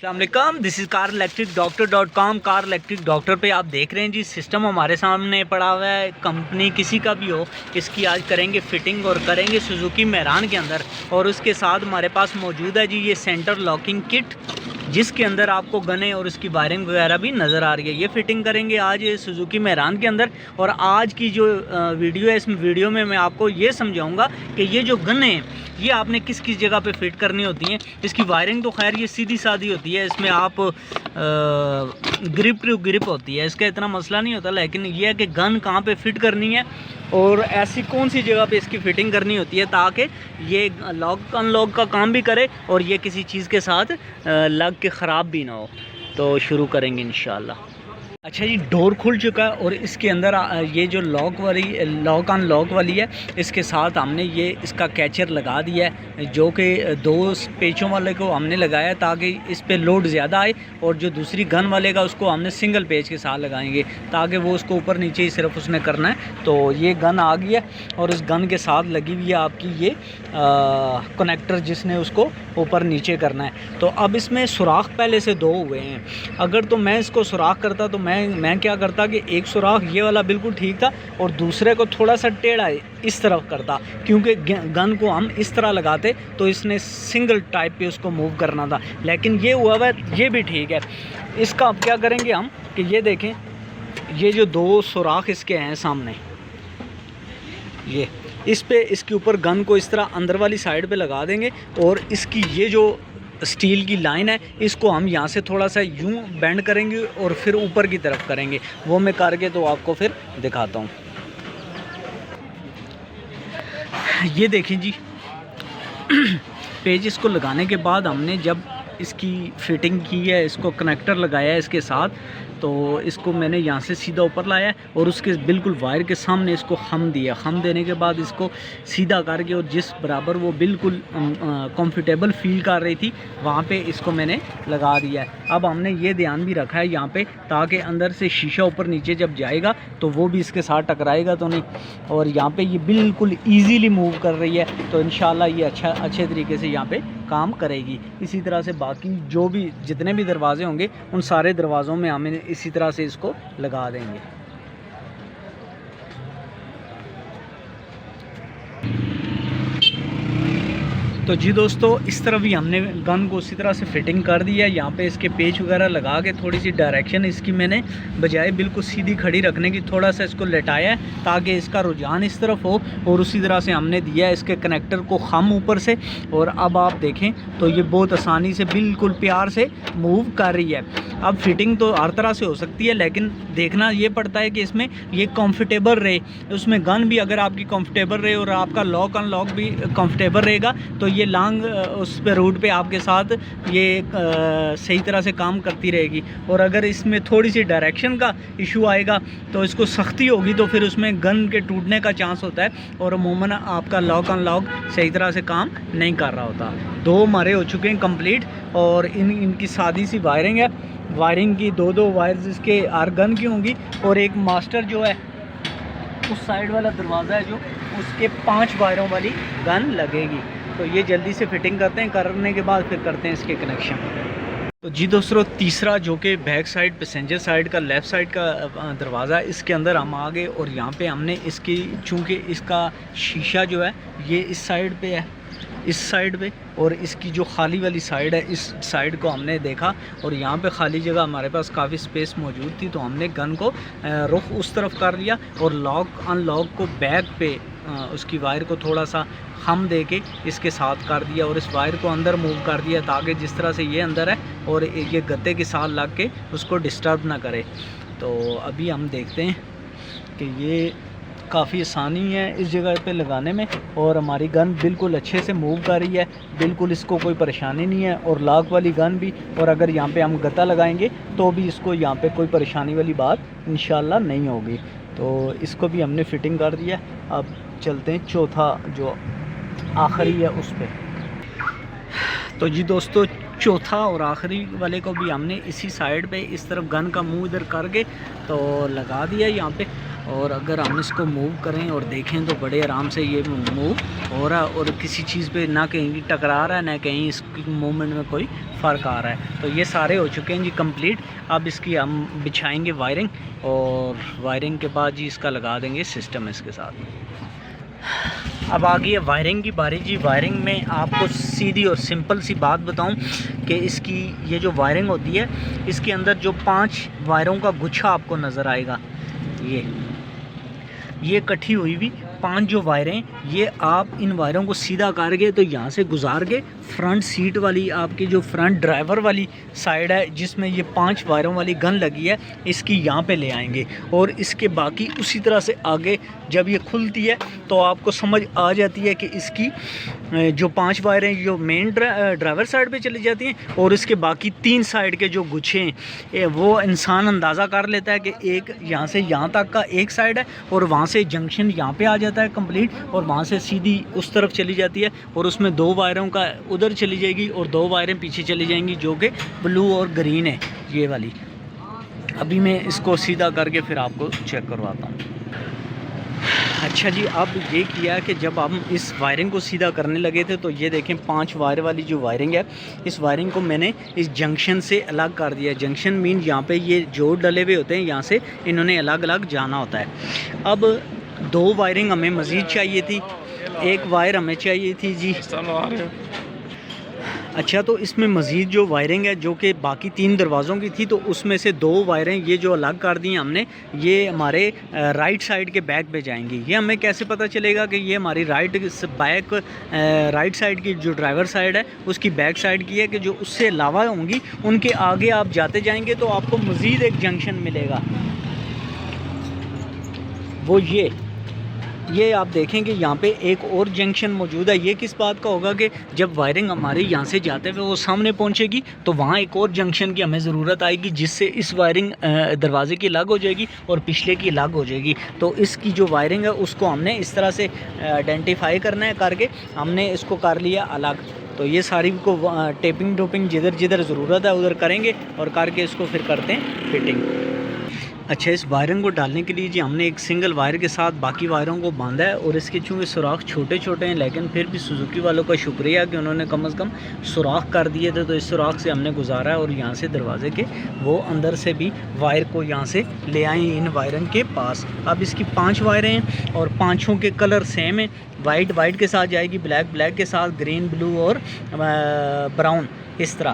अस्सलामुअलैकुम, this is car electric doctor dot com. Car electric doctor पे आप देख रहे हैं जी, सिस्टम हमारे सामने पड़ा हुआ है। कंपनी किसी का भी हो, इसकी आज करेंगे फ़िटिंग और करेंगे सुजुकी मेहरान के अंदर। और उसके साथ हमारे पास मौजूद है जी ये सेंटर लॉकिंग किट, जिसके अंदर आपको गने और इसकी वायरिंग वगैरह भी नज़र आ रही है। ये फ़िटिंग करेंगे आज सुजुकी मेहरान के अंदर। और आज की जो वीडियो है, इस वीडियो में मैं आपको ये समझाऊंगा कि ये जो गन है ये आपने किस किस जगह पे फिट करनी होती हैं। इसकी वायरिंग तो खैर ये सीधी सादी होती है, इसमें आप ग्रिप टू ग्रिप होती है, इसका इतना मसला नहीं होता। लेकिन ये है कि गन कहाँ पे फिट करनी है और ऐसी कौन सी जगह पे इसकी फ़िटिंग करनी होती है ताकि ये लॉक अनलॉक का काम भी करे और ये किसी चीज़ के साथ लग के ख़राब भी ना हो। तो शुरू करेंगे इंशाल्लाह। अच्छा जी, डोर खुल चुका है और इसके अंदर ये जो लॉक अनलॉक वाली है, इसके साथ हमने ये इसका कैचर लगा दिया है, जो कि 2 पेचों वाले को हमने लगाया ताकि इस पे लोड ज़्यादा आए। और जो दूसरी गन वाले का उसको हमने सिंगल पेच के साथ लगाएंगे ताकि वो उसको ऊपर नीचे ही सिर्फ उसने करना है। तो ये गन आ गई है और इस गन के साथ लगी हुई है आपकी ये कनेक्टर, जिसने उसको ऊपर नीचे करना है। तो अब इसमें सुराख पहले से 2 हुए हैं। अगर तो मैं इसको सुराख करता तो मैं क्या करता कि एक सुराख ये वाला बिल्कुल ठीक था और दूसरे को थोड़ा सा टेढ़ा इस तरफ करता, क्योंकि गन को हम इस तरह लगाते तो इसने सिंगल टाइप पे उसको मूव करना था। लेकिन ये हुआ है, ये भी ठीक है। इसका अब क्या करेंगे हम कि ये देखें, ये जो 2 सुराख इसके हैं सामने, ये इस पे इसके ऊपर गन को इस तरह अंदर वाली साइड पे लगा देंगे और इसकी ये जो स्टील की लाइन है इसको हम यहाँ से थोड़ा सा यूं बेंड करेंगे और फिर ऊपर की तरफ करेंगे। वो मैं करके तो आपको फिर दिखाता हूँ। ये देखें जी, पेज इसको लगाने के बाद हमने जब इसकी फ़िटिंग की है, इसको कनेक्टर लगाया है इसके साथ, तो इसको मैंने यहाँ से सीधा ऊपर लाया है और उसके बिल्कुल वायर के सामने इसको खम दिया। खम देने के बाद इसको सीधा करके और जिस बराबर वो बिल्कुल कंफर्टेबल फील कर रही थी वहाँ पे इसको मैंने लगा दिया है। अब हमने ये ध्यान भी रखा है यहाँ पे, ताकि अंदर से शीशा ऊपर नीचे जब जाएगा तो वो भी इसके साथ टकराएगा तो नहीं। और यहाँ पे ये बिल्कुल ईजीली मूव कर रही है, तो इंशाल्लाह ये अच्छे तरीके से यहाँ पे काम करेगी। इसी तरह से बाकी जो भी जितने भी दरवाजे होंगे उन सारे दरवाज़ों में हमें इसी तरह से इसको लगा देंगे। तो जी दोस्तों, इस तरह भी हमने गन को उसी तरह से फिटिंग कर दी है। यहाँ पे इसके पेच वगैरह लगा के थोड़ी सी डायरेक्शन इसकी मैंने बजाय बिल्कुल सीधी खड़ी रखने की थोड़ा सा इसको लेटाया है ताकि इसका रुझान इस तरफ हो। और उसी तरह से हमने दिया है इसके कनेक्टर को खम ऊपर से। और अब आप देखें तो ये बहुत आसानी से बिल्कुल प्यार से मूव कर रही है। अब फिटिंग तो हर तरह से हो सकती है, लेकिन देखना ये पड़ता है कि इसमें ये कंफर्टेबल रहे, उसमें गन भी अगर आपकी कंफर्टेबल रहे और आपका लॉक अनलॉक भी कंफर्टेबल रहेगा तो ये लॉन्ग उस पे रूट पे आपके साथ ये सही तरह से काम करती रहेगी। और अगर इसमें थोड़ी सी डायरेक्शन का इशू आएगा तो इसको सख्ती होगी तो फिर उसमें गन के टूटने का चांस होता है और अमूमन आपका लॉक अनलॉक सही तरह से काम नहीं कर रहा होता। 2 हमारे हो चुके हैं कंप्लीट और इनकी सादी सी वायरिंग है। वायरिंग की 2 वायर्स इसके हर गन की होंगी और एक मास्टर जो है उस साइड वाला दरवाज़ा है जो उसके 5 वायरों वाली गन लगेगी। तो ये जल्दी से फिटिंग करते हैं, करने के बाद फिर करते हैं इसके कनेक्शन। तो जी दोस्तों, तीसरा जो कि बैक साइड पैसेंजर साइड का लेफ़्ट साइड का दरवाज़ा, इसके अंदर हम आ गए और यहाँ पे हमने इसकी, चूँकि इसका शीशा जो है ये इस साइड पे है, इस साइड पे, और इसकी जो खाली वाली साइड है इस साइड को हमने देखा और यहाँ पे खाली जगह हमारे पास काफ़ी स्पेस मौजूद थी, तो हमने गन को रुख उस तरफ कर लिया और लॉक अनलॉक को बैक पे उसकी वायर को थोड़ा सा हम दे के इसके साथ कर दिया और इस वायर को अंदर मूव कर दिया ताकि जिस तरह से ये अंदर है और ये गद्दे के साथ लग के उसको डिस्टर्ब ना करे। तो अभी हम देखते हैं कि ये काफ़ी आसानी है इस जगह पे लगाने में और हमारी गन बिल्कुल अच्छे से मूव कर रही है, बिल्कुल इसको कोई परेशानी नहीं है। और लॉक वाली गन भी, और अगर यहाँ पे हम गत्ता लगाएंगे तो भी इसको यहाँ पे कोई परेशानी वाली बात इंशाल्लाह नहीं होगी। तो इसको भी हमने फ़िटिंग कर दिया। अब चलते हैं चौथा जो आखिरी है उस पर। तो जी दोस्तों, चौथा और आखिरी वाले को भी हमने इसी साइड पे इस तरफ गन का मुंह इधर करके तो लगा दिया यहाँ पे। और अगर हम इसको मूव करें और देखें तो बड़े आराम से ये मूव हो रहा है और किसी चीज़ पे ना कहीं टकरा रहा है ना कहीं इसकी मूवमेंट में कोई फ़र्क आ रहा है। तो ये सारे हो चुके हैं जी कंप्लीट। अब इसकी हम बिछाएंगे वायरिंग और वायरिंग के बाद जी इसका लगा देंगे सिस्टम इसके साथ। अब आ गई है वायरिंग की बारी जी। वायरिंग में आपको सीधी और सिंपल सी बात बताऊं कि इसकी ये जो वायरिंग होती है इसके अंदर जो 5 वायरों का गुच्छा आपको नज़र आएगा, ये इकट्ठी हुई हुई 5 जो वायरें, ये आप इन वायरों को सीधा करके तो यहाँ से गुजार के फ्रंट सीट वाली आपकी जो फ्रंट ड्राइवर वाली साइड है जिसमें ये 5 वायरों वाली गन लगी है इसकी यहाँ पे ले आएंगे। और इसके बाकी उसी तरह से आगे जब ये खुलती है तो आपको समझ आ जाती है कि इसकी जो 5 वायरें जो मेन ड्राइवर साइड पे चली जाती हैं और इसके बाकी 3 साइड के जो गुच्छे हैं वो इंसान अंदाज़ा कर लेता है कि एक यहाँ से यहाँ तक का एक साइड है और वहाँ से जंक्शन यहाँ पे आ जाता है कंप्लीट और वहाँ से सीधी उस तरफ चली जाती है और उसमें 2 वायरों का उधर चली जाएगी और 2 वायरें पीछे चली जाएंगी जो कि ब्लू और ग्रीन है ये वाली। अभी मैं इसको सीधा करके फिर आपको चेक करवाता हूँ। अच्छा जी, अब ये किया कि जब हम इस वायरिंग को सीधा करने लगे थे तो ये देखें 5 वायर वाली जो वायरिंग है इस वायरिंग को मैंने इस जंक्शन से अलग कर दिया। जंक्शन मीन यहाँ पे ये जोड़ डले हुए होते हैं, यहाँ से इन्होंने अलग अलग जाना होता है। अब 2 वायरिंग हमें मज़ीद चाहिए थी, 1 वायर हमें चाहिए थी जी। अच्छा, तो इसमें मज़ीद जो वायरिंग है जो कि बाकी 3 दरवाज़ों की थी तो उसमें से 2 वायरें ये जो अलग कर दी हैं हमने, ये हमारे राइट साइड के बैक पे जाएंगी। ये हमें कैसे पता चलेगा कि ये हमारी राइट साइड की जो ड्राइवर साइड है उसकी बैक साइड की है कि जो उससे अलावा होंगी उनके आगे आप जाते जाएंगे तो आपको मज़ीद एक जंक्शन मिलेगा। वो ये आप देखेंगे यहाँ पे एक और जंक्शन मौजूद है। ये किस बात का होगा कि जब वायरिंग हमारी यहाँ से जाते हुए वो सामने पहुँचेगी तो वहाँ एक और जंक्शन की हमें ज़रूरत आएगी जिससे इस वायरिंग दरवाजे की अलग हो जाएगी और पिछले की अलग हो जाएगी। तो इसकी जो वायरिंग है उसको हमने इस तरह से आइडेंटिफाई करना है, करके हमने इसको कर लिया अलग। तो ये सारी को टेपिंग टोपिंग जिधर जिधर ज़रूरत है उधर करेंगे और करके इसको फिर करते हैं फिटिंग। अच्छा, इस वायरिंग को डालने के लिए जी हमने एक सिंगल वायर के साथ बाकी वायरों को बांधा है और इसके चूँकि सुराख छोटे छोटे हैं लेकिन फिर भी सुजुकी वालों का शुक्रिया कि उन्होंने कम से कम सुराख कर दिए थे। तो इस सुराख से हमने गुजारा है और यहाँ से दरवाजे के वो अंदर से भी वायर को यहाँ से ले आए इन वायरिंग के पास। अब इसकी 5 वायरें हैं और 5 के कलर सेम है। वाइट के साथ जाएगी, ब्लैक के साथ, ग्रीन ब्लू और ब्राउन, इस तरह।